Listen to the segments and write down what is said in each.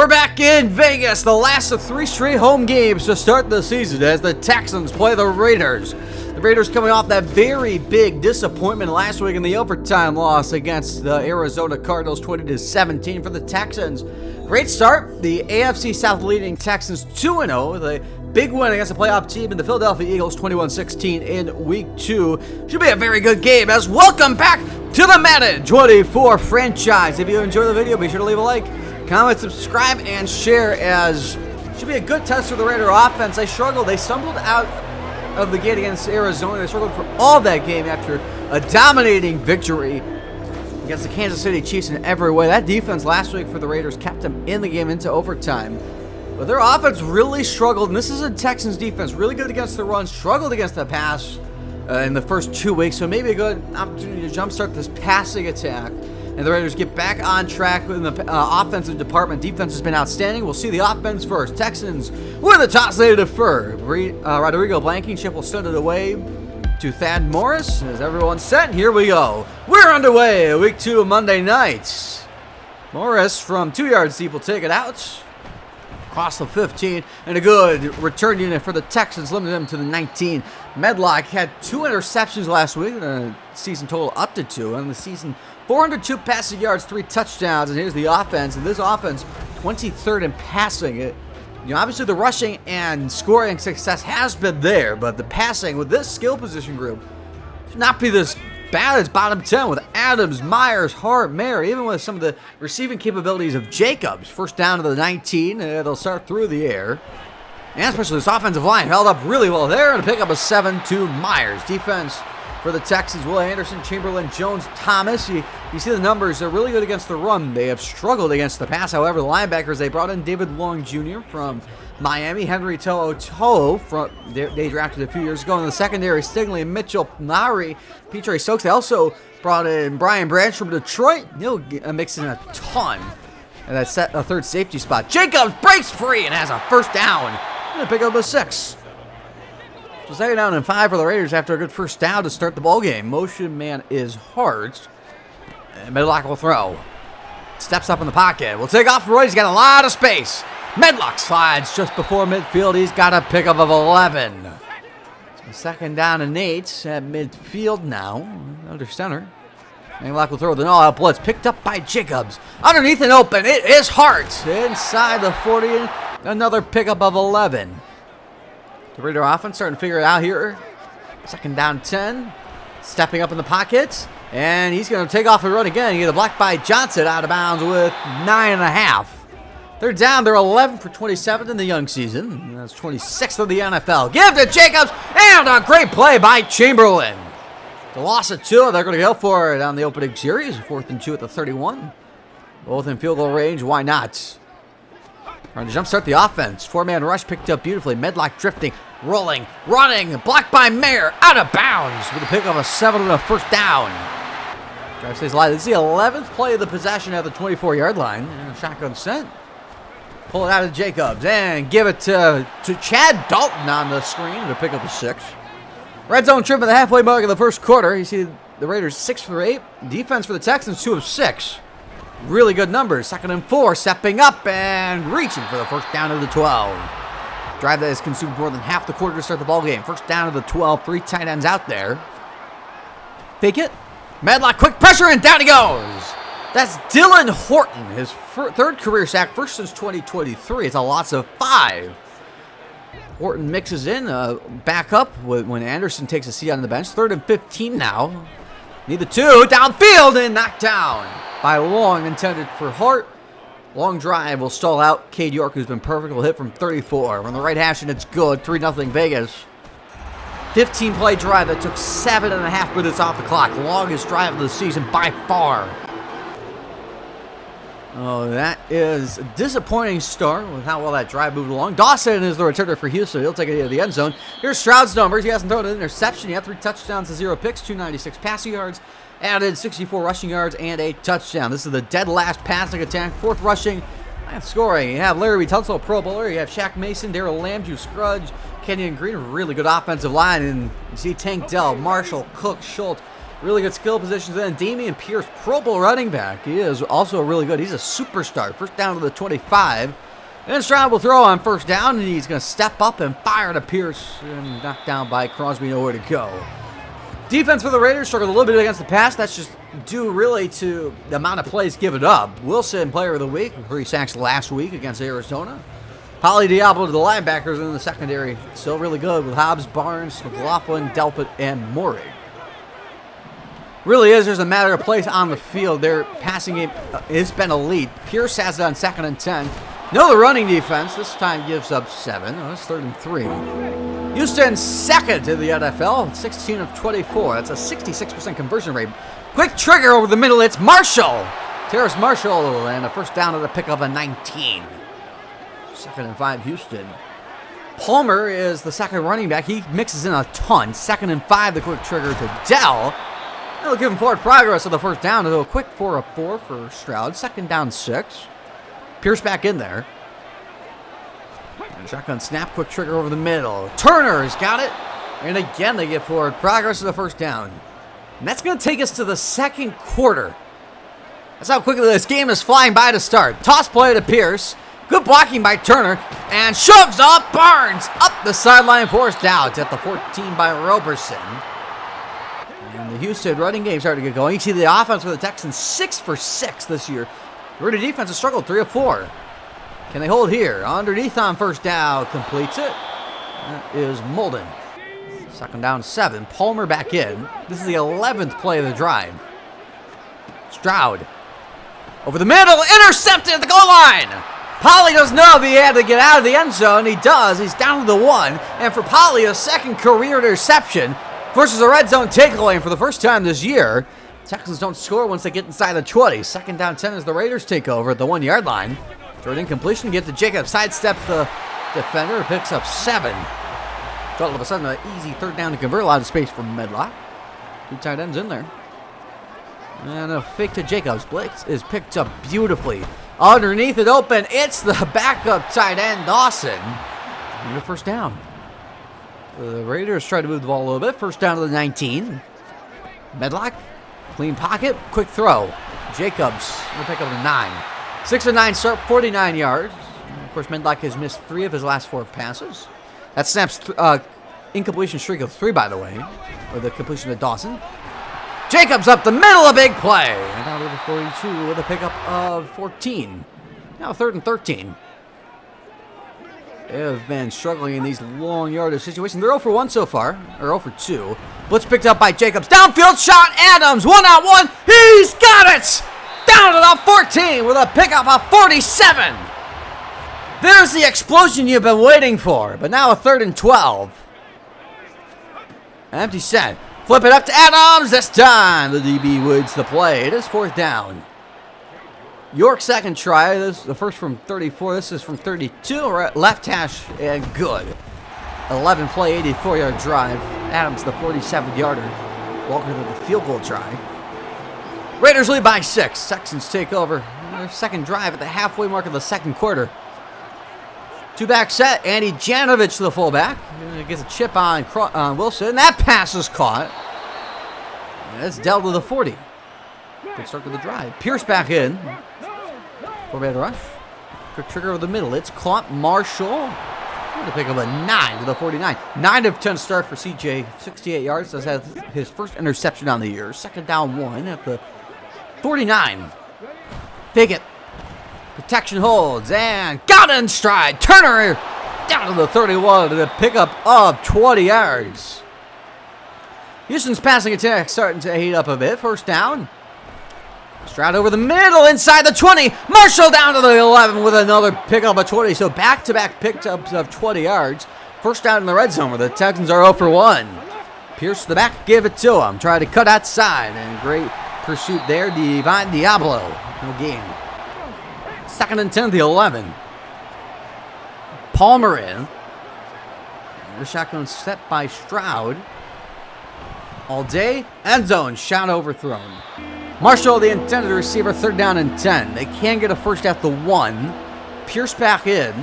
We're back in Vegas, the last of 3 straight home games to start the season as the Texans play the Raiders. The Raiders coming off that very big disappointment last week in the overtime loss against the Arizona Cardinals, 20-17 for the Texans. Great start. The AFC South leading Texans 2-0 with a big win against a playoff team in the Philadelphia Eagles, 21-16 in Week 2. Should be a very good game as welcome back to the Madden 24 franchise. If you enjoy the video, be sure to leave a like, comment, subscribe, and share as should be a good test for the Raider offense. They struggled. They stumbled out of the gate against Arizona. They struggled for all that game after a dominating victory against the Kansas City Chiefs in every way. That defense last week for the Raiders kept them in the game into overtime. But their offense really struggled, and this is a Texans defense really good against the run, struggled against the pass in the first 2 weeks, so maybe a good opportunity to jumpstart this passing attack. And the Raiders get back on track in the offensive department. Defense has been outstanding. We'll see the offense first. Texans win the toss, they defer. Rodrigo Blankenship will send it away to Thad Morris. As everyone's set, here we go. We're underway. Week 2 Monday night. Morris from 2 yards deep will take it out. Across the 15, and a good return unit for the Texans, limited them to the 19. Medlock had 2 interceptions last week, and a season total up to 2. And the season, 402 passing yards, 3 touchdowns. And here's the offense. And this offense, 23rd in passing. Obviously the rushing and scoring success has been there, but the passing with this skill position group should not be this bad. It's bottom 10 with Adams, Myers, Hart, Mayer, even with some of the receiving capabilities of Jacobs. First down to the 19. They'll start through the air. And especially this offensive line held up really well there, and a pickup of 7 to Myers. Defense for the Texans, Will Anderson, Chamberlain, Jones, Thomas. You see the numbers. They're really good against the run. They have struggled against the pass. However, the linebackers, they brought in David Long Jr. from Miami, Henry To'oTo'o from they drafted a few years ago. In the secondary, Stigley, Mitchell, Nari, Petre Stokes. They also brought in Brian Branch from Detroit. He'll mix in a ton. And that's set a third safety spot. Jacobs breaks free and has a first down. And a pick up a 6. So 2nd down and 5 for the Raiders after a good first down to start the ball game. Motion man is Hart. And Medlock will throw. Steps up in the pocket. Will take off Roy. He's got a lot of space. Medlock slides just before midfield. He's got a pickup of 11. So 2nd down and 8 at midfield now. Under center. Medlock will throw the all-out blitz. Picked up by Jacobs. Underneath and open. It is Hart. Inside the 40. Another pickup of 11. The Raider offense starting to figure it out here. 2nd down 10. Stepping up in the pocket. And he's going to take off and run again. He get a block by Johnson out of bounds with 9.5. They're down. They're 11 for 27 in the young season. That's 26th of the NFL. Give to Jacobs. And a great play by Chamberlain. The loss of 2. They're going to go for it on the opening series. 4th and 2 at the 31. Both in field goal range. Why not? Trying to jumpstart the offense. 4-man rush picked up beautifully. Medlock drifting, rolling, running. Blocked by Mayer. Out of bounds with a pick of a 7 and a first down. Drive stays alive. This is the 11th play of the possession at the 24-yard line. And a shotgun set. Pull it out of Jacobs and give it to Chad Dalton on the screen to pick up a 6. Red zone trip at the halfway mark of the first quarter. You see the Raiders 6 for 8. Defense for the Texans 2 of 6. Really good numbers. 2nd and 4. Stepping up and reaching for the first down of the 12. Drive that has consumed more than half the quarter to start the ball game. First down of the 12. 3 tight ends out there. Fake it. Medlock, quick pressure, and down he goes. That's Dylan Horton. His 3rd career sack, first since 2023. It's a loss of 5. Horton mixes in, back up when Anderson takes a seat on the bench. 3rd and 15 now. Need the 2, downfield, and knocked down by Long, intended for Hart. Long drive will stall out. Cade York, who's been perfect, will hit from 34. On the right hash, and it's good. 3-0 Vegas. 15-play drive that took 7.5 minutes off the clock. Longest drive of the season by far. Oh, that is a disappointing start with how well that drive moved along. Dawson is the returner for Houston. He'll take it into the end zone. Here's Stroud's numbers. He hasn't thrown an interception yet. 3 touchdowns to 0 picks, 296 passing yards. Added 64 rushing yards and a touchdown. This is the dead last passing attack. 4th rushing and scoring. You have Larry Tunsil, Pro Bowler. You have Shaq Mason, Darrell Lamb, Drew Scruggs, Kenyon Green. Really good offensive line. And you see Tank Dell, Marshall, Cook, Schultz, Really good skill positions. And Dameon Pierce, Pro Bowl running back. He is also really good. He's a superstar. First down to the 25. And Stroud will throw on first down, and he's going to step up and fire to Pierce. And knocked down by Crosby, nowhere to go. Defense for the Raiders struggled a little bit against the pass. That's just due really to the amount of plays given up. Wilson, player of the week, 3 sacks last week against Arizona. Polly Diablo to the linebackers in the secondary. Still really good with Hobbs, Barnes, McLaughlin, Delpit, and Morey. Really is just a matter of plays on the field. Their passing game has been elite. Pierce has it on 2nd and 10. No, the running defense this time gives up 7. Oh, it's 3rd and 3. Houston second in the NFL, 16 of 24. That's a 66% conversion rate. Quick trigger over the middle. It's Marshall. Terrace Marshall, and a first down to the pickup of 19. 2nd and 5, Houston. Palmer is the second running back. He mixes in a ton. 2nd and 5, the quick trigger to Dell. They'll give him forward progress on the first down. They'll a quick 4 of 4 for Stroud. 2nd down 6. Pierce back in there. And shotgun snap, quick trigger over the middle. Turner's got it. And again, they get forward progress to the first down. And that's going to take us to the second quarter. That's how quickly this game is flying by to start. Toss play to Pierce. Good blocking by Turner. And shoves up Barnes. Up the sideline, forced out at the 14 by Roberson. And the Houston running game started to get going. You see the offense for the Texans, 6 for 6 this year. The Raider defense has struggled, 3 of 4. Can they hold here? Underneath on first down, completes it. That is Molden. 2nd down 7. Palmer back in. This is the 11th play of the drive. Stroud. Over the middle, intercepted at the goal line. Polly doesn't know if he had to get out of the end zone. He does. He's down to the 1. And for Polly, a second career interception versus a red zone takeaway. And for the first time this year, Texans don't score once they get inside the 20. 2nd down 10 as the Raiders take over at the 1-yard line. Third incompletion, get to Jacob, sidesteps the defender, picks up 7. So all of a sudden, an easy 3rd down to convert, a lot of space for Medlock. 2 tight ends in there. And a fake to Jacobs. Blitz is picked up beautifully. Underneath it open, it's the backup tight end, Dawson. And the first down. The Raiders try to move the ball a little bit. First down to the 19. Medlock, clean pocket, quick throw. Jacobs will pick up a 9. 6 of 9 start, 49 yards. And of course, Medlock has missed 3 of his last 4 passes. That snaps incompletion streak of 3, by the way, with the completion to Dawson. Jacobs up the middle, a big play. And out of the 42 with a pickup of 14. Now 3rd and 13. They have been struggling in these long yardage situations. They're 0 for 1 so far, or 0 for 2. Blitz picked up by Jacobs. Downfield shot, Adams, 1-on-1. He's got it! Down to the 14 with a pickup of 47. There's the explosion you've been waiting for. But now a 3rd and 12. Empty set. Flip it up to Adams. This time the DB wins the play. It is 4th down. York's second try. This is the first from 34. This is from 32. Left hash and good. 11 play, 84-yard drive. Adams the 47-yarder. Walker to the field goal try. Raiders lead by 6. Texans take over their second drive at the halfway mark of the second quarter. 2-back set. Andy Janovich to the fullback. Gets a chip on Wilson. That pass is caught. And it's dealt to the 40. Good start to the drive. Pierce back in. 4-man rush. Quick trigger over the middle. It's caught. Marshall. To pick up a 9 to the 49. 9 of 10 start for CJ. 68 yards. Does have his first interception on the year. 2nd down 1 at the 49. Take it. Protection holds and got in stride. Turner down to the 31 to the pickup of 20 yards. Houston's passing attack starting to heat up a bit. First down. Stroud over the middle inside the 20. Marshall down to the 11 with another pickup of 20. So back-to-back pickups of 20 yards. First down in the red zone where the Texans are 0 for 1. Pierce to the back, give it to him. Try to cut outside and great pursuit there. Divine Diablo. No gain. 2nd and 10 to the 11. Palmer in. The shotgun set by Stroud. All day. End zone. Shot overthrown. Marshall, the intended receiver, 3rd down and 10. They can get a first at the 1. Pierce back in.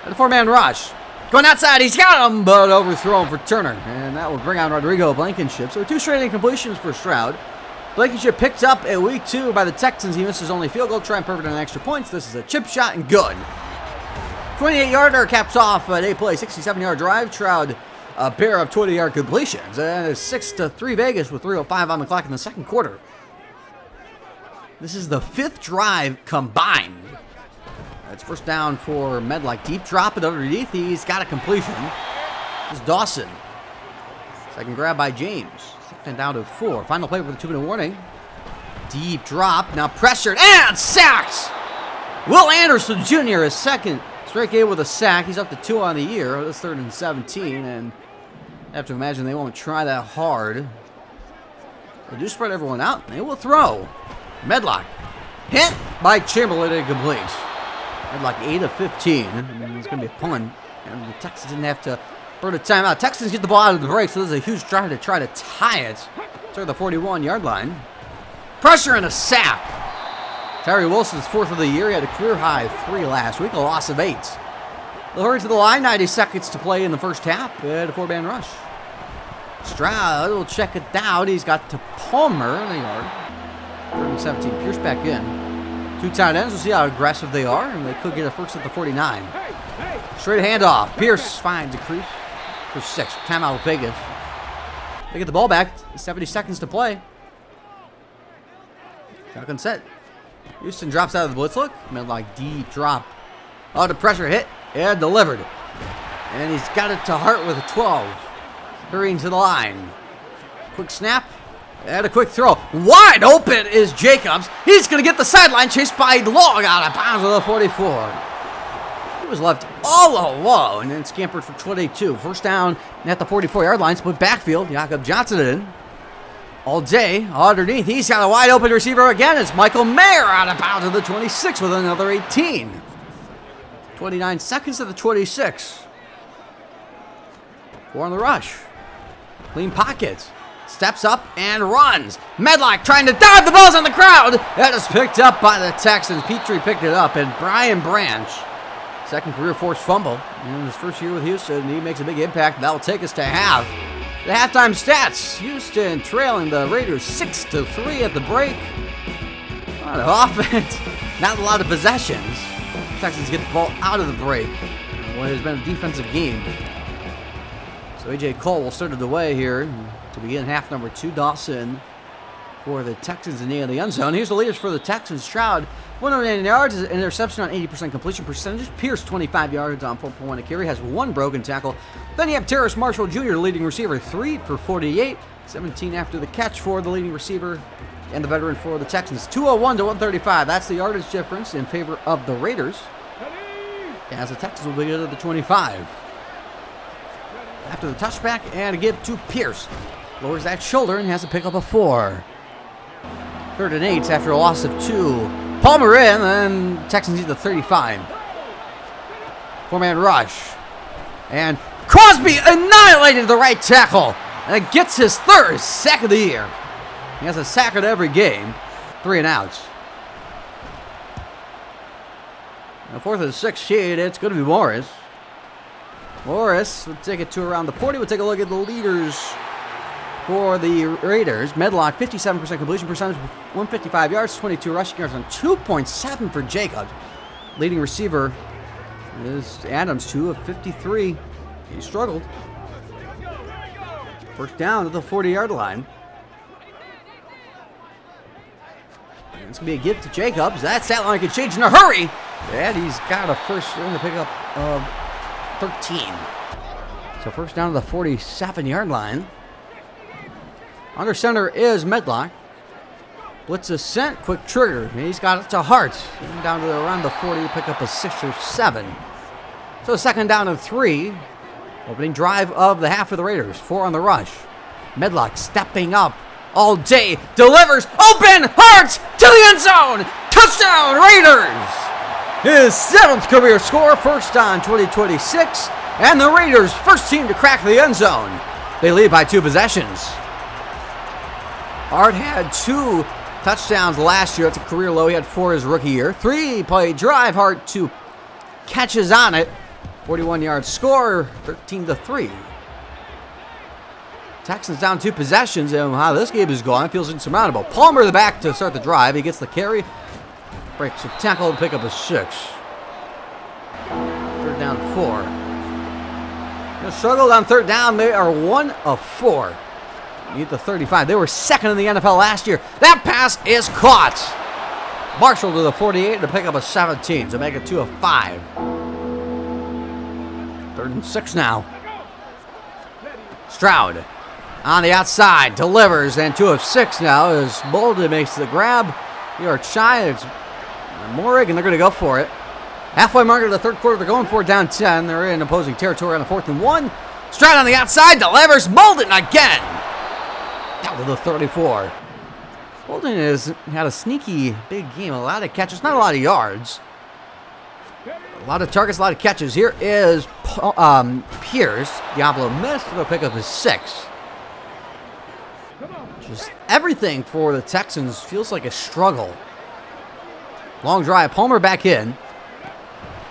And a 4-man rush. Going outside, he's got him, but overthrown for Turner. And that will bring on Rodrigo Blankenship. So 2 straight incompletions for Stroud. Blankenship picked up at week 2 by the Texans. He misses only field goal, trying perfect on extra points. This is a chip shot and good. 28-yarder caps off a day play, 67-yard drive. Stroud a pair of 20-yard completions. And it's 6-3 Vegas with 3:05 on the clock in the second quarter. This is the 5th drive combined. It's first down for Medlock. Deep drop it underneath. He's got a completion. This is Dawson. Second grab by James. Second down to 4. Final play with a 2-minute warning. Deep drop. Now pressured and sacked. Will Anderson Jr. is second straight game with a sack. He's up to 2 on the year. That's 3rd and 17. And I have to imagine they won't try that hard. They do spread everyone out. They will throw. Medlock. Hit by Chamberlain, incomplete. Medlock 8 of 15. And it's going to be a punt. And the Texans didn't have to burn a timeout. Texans get the ball out of the break, so this is a huge drive to try to tie it. To the 41-yard line. Pressure and a sack. Tyree Wilson's 4th of the year. He had a career-high 3 last week, a loss of 8. They'll hurry to the line. 90 seconds to play in the first half. They had a 4-man rush. Stroud will check it down. He's got to Palmer in the yard. 3rd and 17. Pierce back in. 2 tight ends. We'll see how aggressive they are, and they could get a first at the 49. Straight handoff. Pierce finds a crease for 6. Timeout with Vegas. They get the ball back. 70 seconds to play. Shotgun set. Houston drops out of the blitz look. Medlock deep drop. Oh, the pressure hit and delivered. And he's got it to Hart with a 12. Hurrying to the line. Quick snap. And a quick throw. Wide open is Jacobs. He's going to get the sideline, chased by Long out of bounds with a 44. He was left all alone and scampered for 22. First down at the 44-yard line. Split backfield. Jakob Johnson in. All day underneath. He's got a wide open receiver again. It's Michael Mayer out of bounds at the 26 with another 18. 29 seconds to the 26. 4 on the rush. Clean pockets. Steps up and runs. Medlock trying to dive. The ball's on the crowd. That is picked up by the Texans. Petrie picked it up. And Brian Branch, second career forced fumble in his first year with Houston. He makes a big impact. That will take us to half. The halftime stats. Houston trailing the Raiders 6-3 at the break. A lot of offense. Not a lot of possessions. Texans get the ball out of the break. Well, it has been a defensive game. So A.J. Cole will start it away here to begin half number 2. Dawson for the Texans in the end zone. Here's the leaders for the Texans. Stroud, 109 yards, an interception on 80% completion percentage. Pierce, 25 yards on 4.1 a carry, has 1 broken tackle. Then you have Terrace Marshall Jr., leading receiver, 3 for 48. 17 after the catch for the leading receiver and the veteran for the Texans. 201 to 135. That's the yardage difference in favor of the Raiders, as the Texans will begin at the 25. After the touchback and a give to Pierce. Lowers that shoulder and has to pick up a 4. 3rd and 8 after a loss of 2. Palmer in, and Texans need the 35. 4-man rush. And Crosby annihilated the right tackle. And it gets his 3rd sack of the year. He has a sack in every game. 3 and outs. Now 4th and 6 shade, it's going to be Morris. Morris will take it to around the 40. We'll take a look at the leaders for the Raiders. Medlock, 57% completion percentage, 155 yards, 22 rushing yards on 2.7 for Jacob. Leading receiver is Adams, 2 of 53. He struggled. First down at the 40-yard line. And it's going to be a give to Jacobs. That stat line can change in a hurry. And he's got a first in the pickup of 13. So first down to the 47-yard line. Under center is Medlock. Blitz is sent. Quick trigger. He's got it to Hart. Down to around the 40. Pick up a 6 or 7. So second down and 3. Opening drive of the half for the Raiders. 4 on the rush. Medlock stepping up all day. Delivers. Open. Hart to the end zone. Touchdown Raiders. His 7th career score. First on 2026. And the Raiders' first team to crack the end zone. They lead by 2 possessions. Hart had 2 touchdowns last year. That's a career low. He had 4 his rookie year. 3-play drive. Hart 2 catches on it. 41-yard score, 13-3. Texans down 2 possessions, and how this game is going, it feels insurmountable. Palmer the back to start the drive. He gets the carry, breaks a tackle and pick up a 6. Third down 4. They struggled on third down. They are 1 of 4. Need the 35. They were second in the NFL last year. That pass is caught. Marshall to the 48 to pick up a 17, so make it 2 of 5. 3rd and 6 now. Stroud on the outside, delivers, and 2 of 6 now as Bolden makes the grab. You are shy. It's Morig, and they're going to go for it. Halfway mark of the third quarter, they're going for it down 10. They're in opposing territory on the 4th and 1. Stroud on the outside, delivers. Bolden again. Down to the 34. Bolden has had a sneaky big game. A lot of catches, not a lot of yards. A lot of targets, a lot of catches. Here is Pierce. Diablo missed. They'll pick up his 6. Just everything for the Texans feels like a struggle. Long drive. Palmer back in.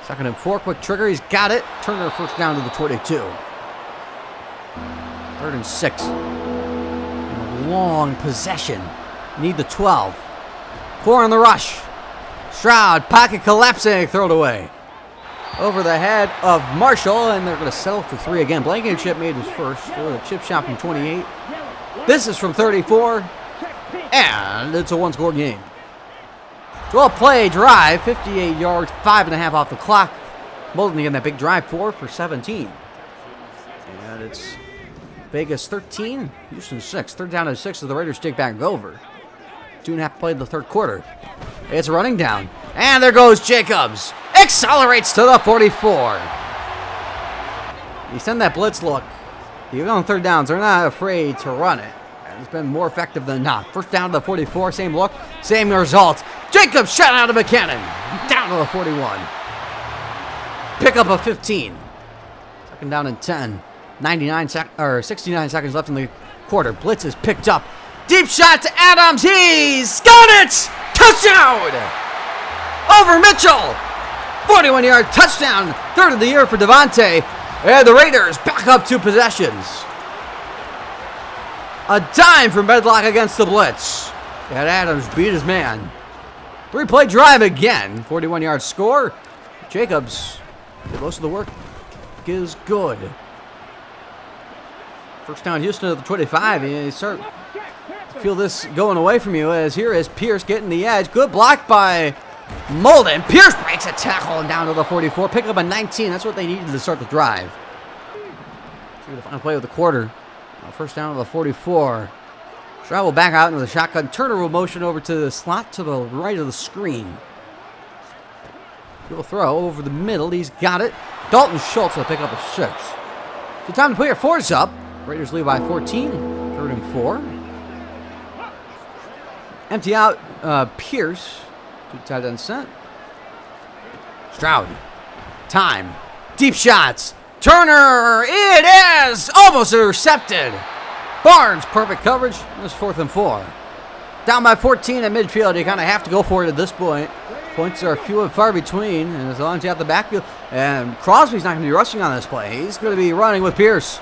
2nd and 4. Quick trigger. He's got it. Turner first down to the 22. 3rd and 6. And a long possession. Need the 12. 4 on the rush. Stroud. Pocket collapsing. Throw it away. Over the head of Marshall, and they're going to settle for 3 again. Blanket chip made his first. A chip shot from 28. This is from 34, and it's a 1-score game. 12-play drive, 58 yards, 5.5 off the clock. Bolden again, that big drive, 4 for 17. And it's Vegas 13, Houston 6. 3rd down and 6 as the Raiders take back over. 2.5 played the third quarter. It's running down, and there goes Jacobs. Accelerates to the 44. You send that blitz look. Even on 3rd downs, they're not afraid to run it. And it's been more effective than not. First down to the 44, same look, same result. Jacobs shot out of a cannon. Down to the 41. Pick up a 15. 2nd down and 10. 69 seconds left in the quarter. Blitz is picked up. Deep shot to Adams. He's got it! Touchdown! Over Mitchell. 41-yard touchdown. 3rd of the year for Devontae. And the Raiders back up 2 possessions. A dime for Medlock against the blitz. And Adams beat his man. 3-play drive again. 41-yard score. Jacobs did most of the work. Is good. First down Houston at the 25. You start to feel this going away from you as here is Pierce getting the edge. Good block by Molden. Pierce breaks a tackle and down to the 44. Pick up a 19. That's what they needed to start the drive. See the final play of the quarter. First down to the 44. Stroud will back out into the shotgun. Turner will motion over to the slot to the right of the screen. He'll throw over the middle. He's got it. Dalton Schultz will pick up a 6. So time to put your 4s up. Raiders lead by 14. 3rd and 4. Empty out Pierce. 2 tight end set. Stroud. Time. Deep shots. Turner. It is almost intercepted. Barnes. Perfect coverage. This 4th and 4. Down by 14 at midfield. You kind of have to go for it at this point. Points are few and far between. And as long as you have the backfield. And Crosby's not going to be rushing on this play. He's going to be running with Pierce.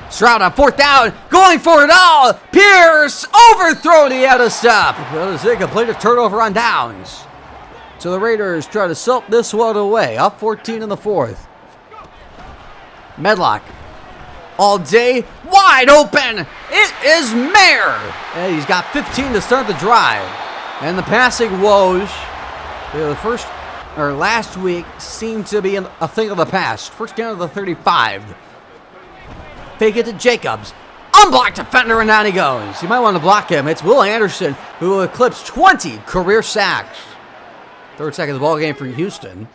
Stroud on 4th down, going for it all. Pierce overthrown. He had a stop. They complete a turnover on downs. So the Raiders try to silk this one away. Up 14 in the 4th. Medlock all day, wide open. It is Mayer. And he's got 15 to start the drive. And the passing woes, the first or last week seemed to be a thing of the past. First down to the 35. Fake it to Jacobs. Unblocked defender, and down he goes. You might want to block him. It's Will Anderson, who will eclipse 20 career sacks. 3rd sack of the ball game for Houston.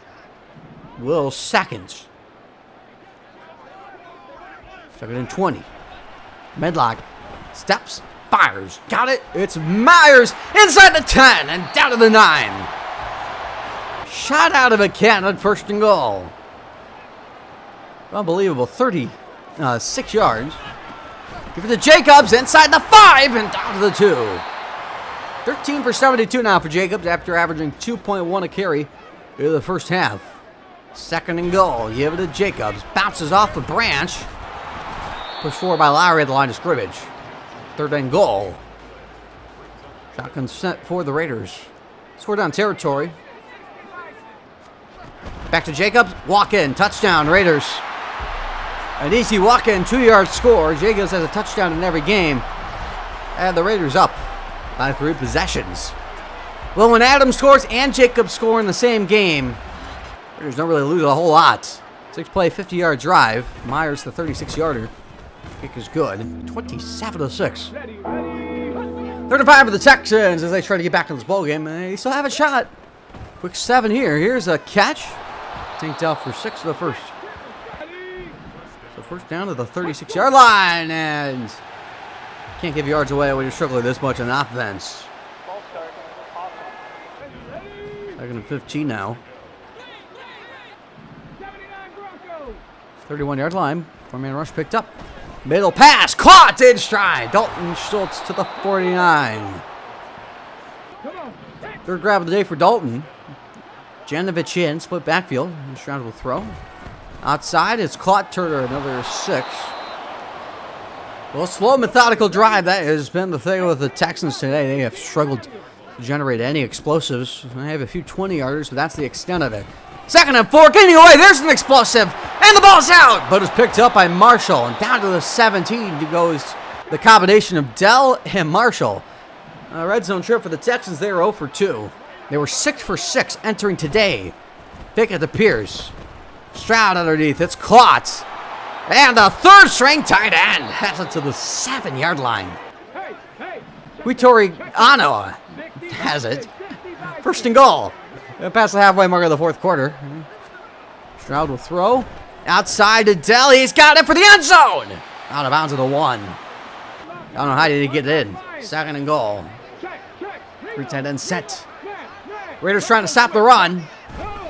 Will seconds. 2nd and 20. Medlock steps, fires. Got it. It's Myers inside the 10 and down to the 9. Shot out of a cannon, 1st and goal. Unbelievable. 36 yards. Give it to Jacobs inside the 5 and down to the 2. 13 for 72 now for Jacobs after averaging 2.1 a carry in the first half. Second and goal. Give it to Jacobs. Bounces off the branch. Pushed forward by Lowry at the line of scrimmage. Third and goal. Shotgun set for the Raiders. Score down territory. Back to Jacobs. Walk in. Touchdown, Raiders. An easy walk in, 2-yard score. Jacobs has a touchdown in every game. And the Raiders up by 3 possessions. Well, when Adams scores and Jacobs score in the same game, Raiders don't really lose a whole lot. 6-play, 50-yard drive. Myers, the 36-yarder. Kick is good. 27-6. 35 for the Texans as they try to get back to this ballgame. They still have a shot. Quick 7 here. Here's a catch. Tanked out for 6 of the first. So first down to the 36-yard line. And can't give yards away when you're struggling this much on offense. Second and 15 now. 31-yard line. 4-man rush picked up. Middle pass. Caught in stride. Dalton Schultz to the 49. Third grab of the day for Dalton. Janovich in. Split backfield. Stroud will throw. Outside. It's caught. Turner. Another 6. Well, slow, methodical drive. That has been the thing with the Texans today. They have struggled to generate any explosives. They have a few 20-yarders, but that's the extent of it. Second and 4, getting away. There's an explosive. And the ball's out. But it's picked up by Marshall. And down to the 17 goes the combination of Dell and Marshall. Red zone trip for the Texans. They were 0 for 2. They were 6 for 6 entering today. Pickett to Pierce. Stroud underneath. It's caught. And the third string tight end has it to the 7-yard line. Vitori Ano has it. First and goal. Past the halfway mark of the fourth quarter. Stroud will throw. Outside to Dell. He's got it for the end zone. Out of bounds at the 1. I don't know how did he get it in. Second and goal. 3 tight end set. Raiders trying to stop the run.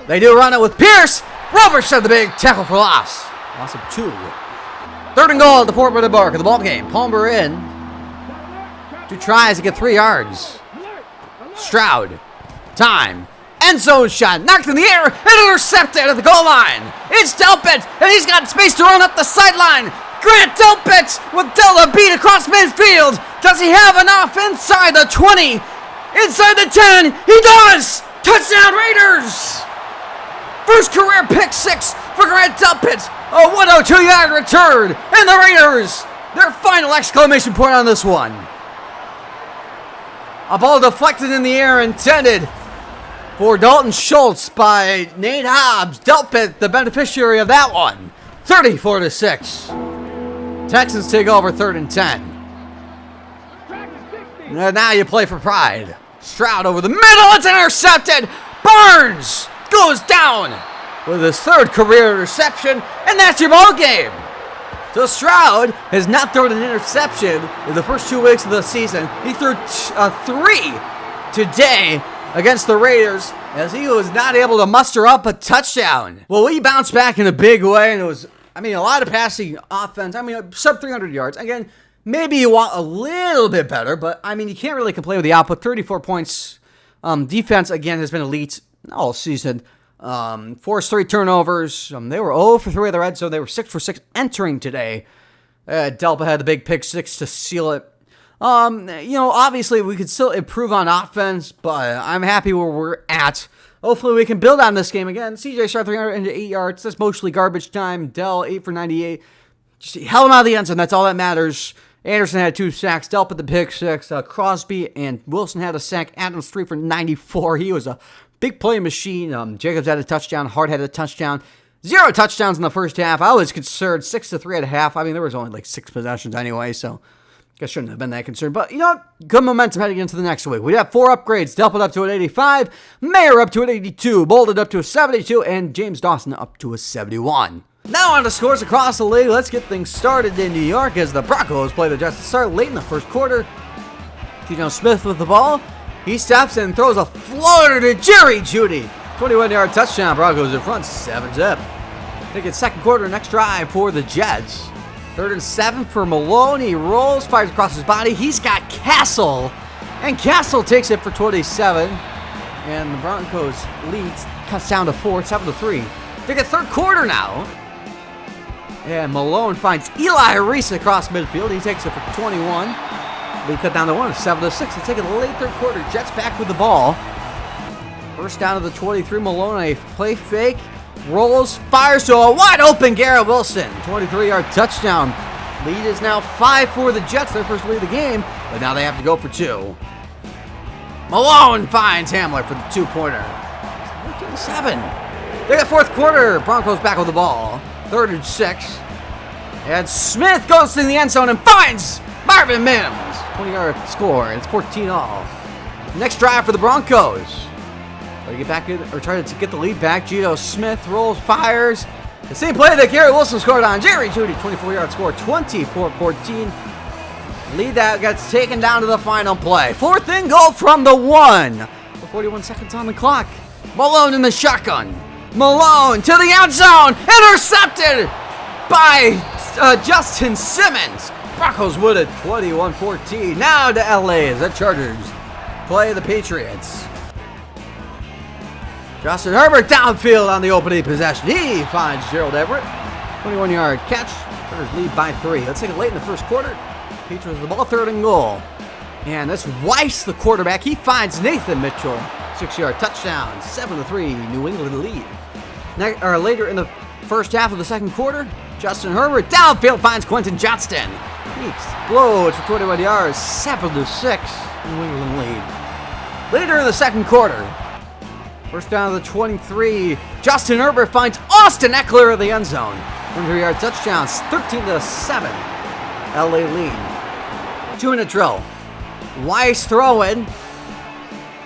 They do run it with Pierce. Robertson the big tackle for loss. Loss of 2. Third and goal at the 4-minute mark of the ball game. Palmer in. 2 tries to get 3 yards. Stroud. Time. End zone shot. Knocked in the air and intercepted at the goal line. It's Delpit, and he's got space to run up the sideline. Grant Delpit with Della beat across midfield. Does he have enough inside the 20? Inside the 10? He does! Touchdown Raiders! First career pick 6 for Grant Delpit. A 102-yard return. And the Raiders, their final exclamation point on this one. A ball deflected in the air intended for Dalton Schultz by Nate Hobbs. Delpit, the beneficiary of that one. 34-6. Texans take over 3rd and 10. And now you play for pride. Stroud over the middle. It's intercepted. Barnes goes down with his 3rd career interception. And that's your ball game. So Stroud has not thrown an interception in the first 2 weeks of the season. He threw 3 today against the Raiders as he was not able to muster up a touchdown. Well, we bounced back in a big way, and it was, a lot of passing offense. Sub 300 yards. Again, maybe you want a little bit better, but, you can't really complain with the output. 34 points. Defense, again, has been elite all season. Forced 3 turnovers. They were 0 for 3 at the red zone. They were 6 for 6 entering today. Delpa had the big pick 6 to seal it. Obviously we could still improve on offense, but I'm happy where we're at. Hopefully we can build on this game again. CJ Sharp 308 yards. That's mostly garbage time. Dell 8 for 98. Just held him out of the end zone. That's all that matters. Anderson had 2 sacks. Delp at the pick 6. Crosby and Wilson had a sack. Adams 3 for 94. He was a big play machine. Jacobs had a touchdown. Hart had a touchdown. 0 touchdowns in the first half. I was concerned. 6-3 at a half. There was only 6 possessions anyway, so I shouldn't have been that concerned. But, good momentum heading into the next week. We have 4 upgrades. Delpit up to an 85. Mayer up to an 82. Bolden up to a 72. And James Dawson up to a 71. Now on to scores across the league. Let's get things started in New York as the Broncos play the Jets to start late in the first quarter. Geno Smith with the ball. He steps and throws a floater to Jerry Jeudy. 21-yard touchdown. Broncos in front, 7-zip. Take it second quarter, next drive for the Jets. 3rd and 7 for Malone. He rolls, fires across his body. He's got Castle. And Castle takes it for 27. And the Broncos lead cuts down to 4, 7-3. They get third quarter now. And Malone finds Eli Reese across midfield. He takes it for 21. They cut down to 1, 7-6. They take it late third quarter. Jets back with the ball. First down to the 23. Malone, a play fake. Rolls, fires to a wide open Garrett Wilson. 23-yard touchdown. Lead is now 5 for the Jets. Their first lead of the game. But now they have to go for 2. Malone finds Hamler for the 2-pointer. 14-7. They got fourth quarter. Broncos back with the ball. 3rd and 6. And Smith goes to the end zone and finds Marvin Mims. 20-yard score. It's 14-all. Next drive for the Broncos. They get back in, or try to get the lead back. Geno Smith rolls, fires. The same play that Garrett Wilson scored on. Jerry Jeudy, 24-yard score, 24-14. Lead that gets taken down to the final play. 4th and goal from the 1. With 41 seconds on the clock. Malone in the shotgun. Malone to the end zone. Intercepted by Justin Simmons. Broncos win it 21-14. Now to LA as the Chargers play the Patriots. Justin Herbert downfield on the opening possession. He finds Gerald Everett. 21-yard catch. Chargers lead by 3. Let's take it late in the first quarter. Patriots the ball, 3rd and goal. And that's Weiss, the quarterback. He finds Nathan Mitchell. 6-yard touchdown. 7-3, New England lead. Later in the first half of the second quarter, Justin Herbert downfield finds Quentin Johnston. He explodes for 21 yards. 7-6, New England lead. Later in the second quarter, first down to the 23. Justin Herbert finds Austin Eckler in the end zone. 23-yard touchdowns, 13-7. LA lead. 2-minute drill. Weiss throwing.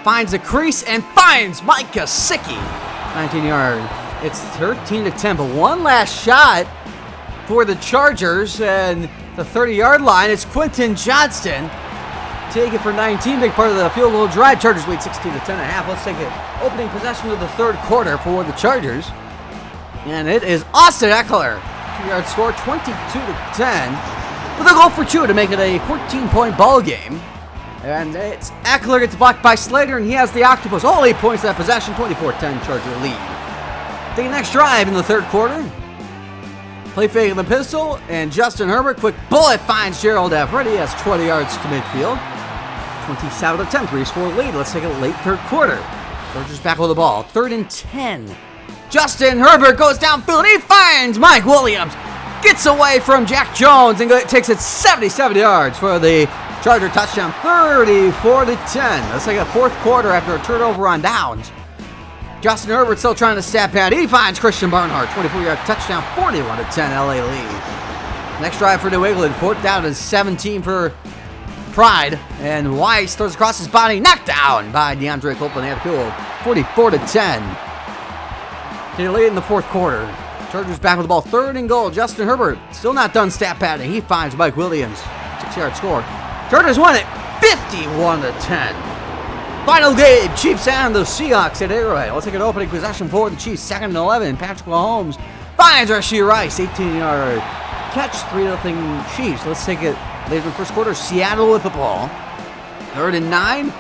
Finds a crease and finds Mike Gesicki. 19-yard. It's 13-10, but one last shot for the Chargers. And the 30-yard line, it's Quentin Johnston. Take it for 19, big part of the field goal drive. Chargers lead 16-10.5. Let's take it. Opening possession of the third quarter for the Chargers. And it is Austin Eckler. 2-yard score, 22-10. With a goal for 2 to make it a 14-point ball game. And it's Eckler gets blocked by Slater, and he has the octopus. All 8 points that possession, 24-10 Charger lead. The next drive in the third quarter. Play fake in the pistol, and Justin Herbert, quick bullet, finds Gerald Everett. He has 20 yards to midfield. 27-10, 3-score lead. Let's take it late third quarter. Chargers back with the ball. 3rd and 10. Justin Herbert goes downfield. He finds Mike Williams. Gets away from Jack Jones and takes it 77 yards for the Charger touchdown. 34-10. Let's take a fourth quarter after a turnover on downs. Justin Herbert still trying to stat pad. He finds Christian Barnhart. 24-yard touchdown. 41-10 LA lead. Next drive for New England. 4th down and 17 for Pride. And Weiss throws across his body. Knocked down by DeAndre Copeland at field. 44-10. They lead in the fourth quarter. Chargers back with the ball. 3rd and goal. Justin Herbert still not done stat padding. He finds Mike Williams. 6-yard score. Chargers win it 51-10. Final game, Chiefs and the Seahawks at Arrowhead. Let's take an opening possession for the Chiefs. 2nd and 11. Patrick Mahomes finds Rashee Rice. 18-yard catch. 3-0 Chiefs. Let's take it later in the first quarter. Seattle with the ball. 3rd and 9.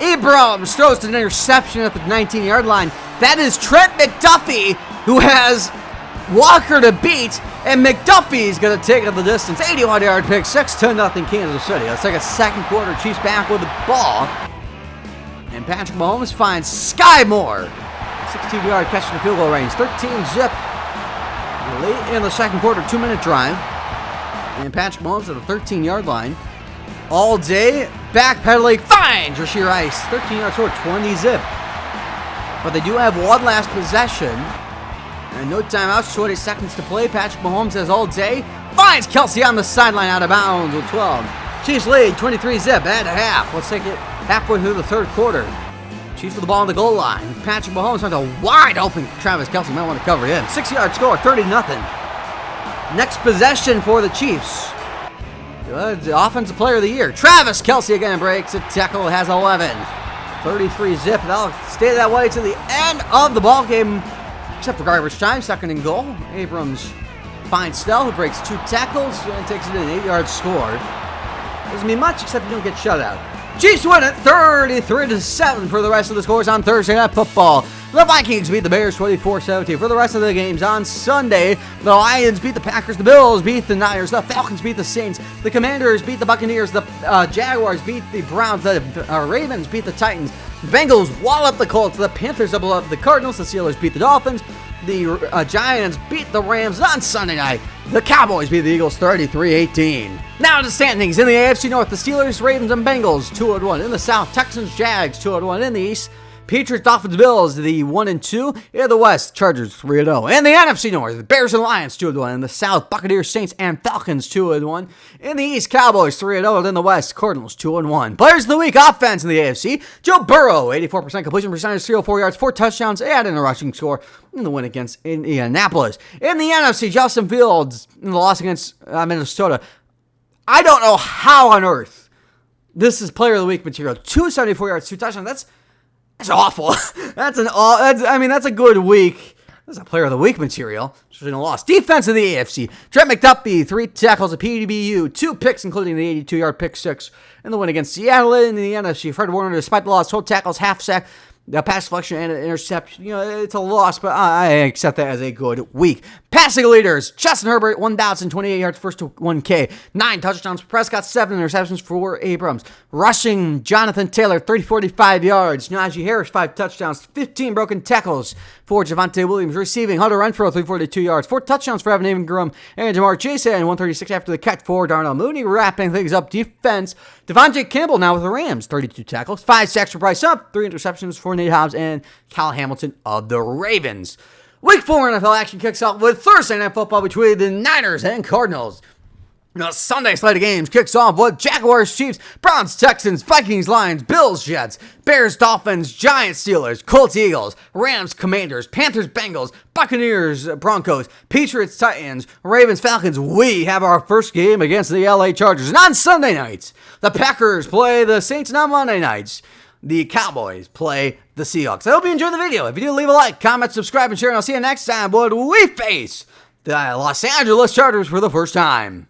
Abrams throws an interception at the 19-yard line. That is Trent McDuffie, who has Walker to beat, and McDuffie's going to take it the distance. 81-yard pick, 6-0 Kansas City. Let's take a second quarter. Chiefs back with the ball. And Patrick Mahomes finds Sky Moore. 16-yard catch in the field goal range. 13-zip. Late in the second quarter, 2-minute drive. And Patrick Mahomes at the 13-yard line. All day, backpedaling, finds Rashee Rice. 13-yard score, 20-zip. But they do have one last possession. And no timeouts, 20 seconds to play. Patrick Mahomes has all day. Finds Kelsey on the sideline out of bounds with 12. Chiefs lead 23-zip at half. Let's take it halfway through the third quarter. Chiefs with the ball on the goal line. Patrick Mahomes finds a wide open Travis Kelsey. Might want to cover him. 6-yard score, 30-0. Next possession for the Chiefs. The offensive player of the year. Travis Kelsey again breaks a tackle. Has 11. 33-zip. That'll stay that way to the end of the ball game. Except for garbage time. 2nd and goal. Abrams finds Snell, who breaks 2 tackles and takes it in an 8-yard score. Doesn't mean much, except you don't get shut out. Chiefs win it 33-7 for the rest of the scores on Thursday Night Football. The Vikings beat the Bears 24-17. For the rest of the games on Sunday, the Lions beat the Packers, the Bills beat the Niners, the Falcons beat the Saints, the Commanders beat the Buccaneers, the Jaguars beat the Browns, the Ravens beat the Titans, the Bengals wallop the Colts, the Panthers double up the Cardinals, the Steelers beat the Dolphins, the Giants beat the Rams on Sunday night. The Cowboys beat the Eagles 33-18. Now the standings in the AFC North: the Steelers, Ravens, and Bengals 2-1. In the South, Texans, Jags 2-1. In the East, Patriots, Dolphins, Bills, the 1-2. In the West, Chargers 3-0. In the NFC North, the Bears and Lions 2-1. In the South, Buccaneers, Saints, and Falcons 2-1. In the East, Cowboys 3-0. And in the West, Cardinals 2-1. Players of the week: offense in the AFC, Joe Burrow, 84% completion percentage, 304 yards, 4 touchdowns, and in a rushing score in the win against Indianapolis. In the NFC, Justin Fields in the loss against Minnesota. I don't know how on earth this is player of the week material. 274 yards, 2 touchdowns. That's awful. That's a good week. That's a player of the week material. Especially in a loss. Defense of the AFC: Trent McDuffie, 3 tackles, a PBU, 2 picks, including the 82-yard pick 6 in the win against Seattle. In the NFC, Fred Warner, despite the loss, 12 tackles, half sack, a pass deflection, and an interception. It's a loss, but I accept that as a good week. Passing leaders: Justin Herbert, 1,028 yards, first to 1K, 9 touchdowns. Prescott, 7 interceptions for Abrams. Rushing: Jonathan Taylor, 45 yards. Najee Harris, 5 touchdowns, 15 broken tackles for Javonte Williams. Receiving: Hunter Renfrow, 342 yards, 4 touchdowns for Evan Ingram and Jamar Chase, and 136 after the catch for Darnell Mooney. Wrapping things up, defense: Devontae Campbell now with the Rams, 32 tackles, 5 sacks for Bryce Huff, 3 interceptions for Nate Hobbs and Kyle Hamilton of the Ravens. Week 4 NFL action kicks off with Thursday Night Football between the Niners and Cardinals. The Sunday slate of games kicks off with Jaguars, Chiefs, Browns, Texans, Vikings, Lions, Bills, Jets, Bears, Dolphins, Giants, Steelers, Colts, Eagles, Rams, Commanders, Panthers, Bengals, Buccaneers, Broncos, Patriots, Titans, Ravens, Falcons. We have our first game against the LA Chargers. And on Sunday nights, the Packers play the Saints, and on Monday nights, the Cowboys play the Seahawks. I hope you enjoyed the video. If you do, leave a like, comment, subscribe, and share, and I'll see you next time when we face the Los Angeles Chargers for the first time.